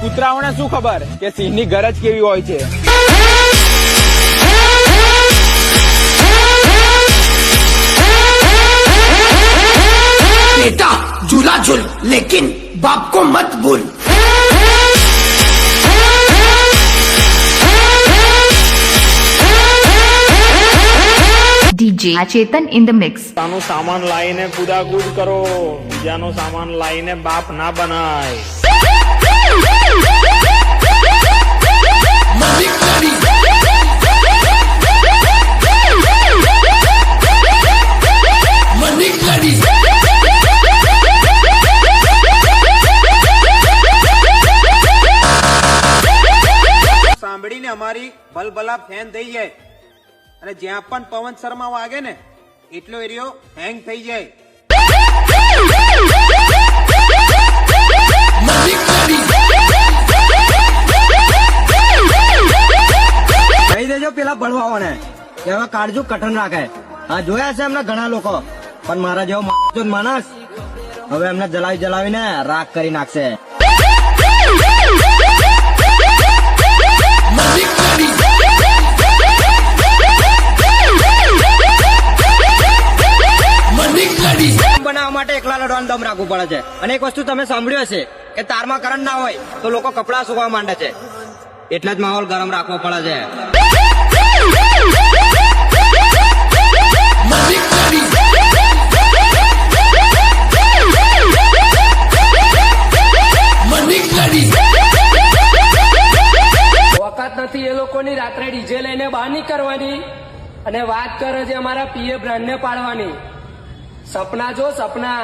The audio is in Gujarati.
કૂતરાઓને શું ખબર કે સિંહની ગરજ કેવી હોય છે। बेटा झूला झूल लेकिन बाप को मत भूल। DJ Chetan in the mix. તાનો સામાન લાઈને કુદાકુદ કરો, બીજાનો સામાન લાઈને બાપ ના બનાય। સાંભળીને અમારી ભલભલા ફેન થઈ જાય અને જ્યાં પણ પવન શર્મા વાગે ને એટલો એરિયો હેંગ થઈ જાય। કહી દેજો પેલા ભણવાઓને કે હવે કાળજુ કઠણ રાખે। હા જોયા છે એમના ઘણા લોકો, પણ મારા જેવો માણસ હવે એમને જલાવીને રાખ કરી નાખશે। બનાવવા માટે એકલા લડવાનું દમ રાખવું પડે છે। અને એક વસ્તુ તમે સાંભળ્યું હશે કે તારમાં કરંટ ના હોય તો લોકો કપડા સુકવા માંડે છે, એટલે જ માહોલ ગરમ રાખવો પડે છે। વખત નથી એ લોકોની રાત્રે ડીજે લઈને બહાર નહીં કરવાની અને વાત કરે છે અમારા પીએ બ્રાન્ડને પાડવાની। સપના જો સપના।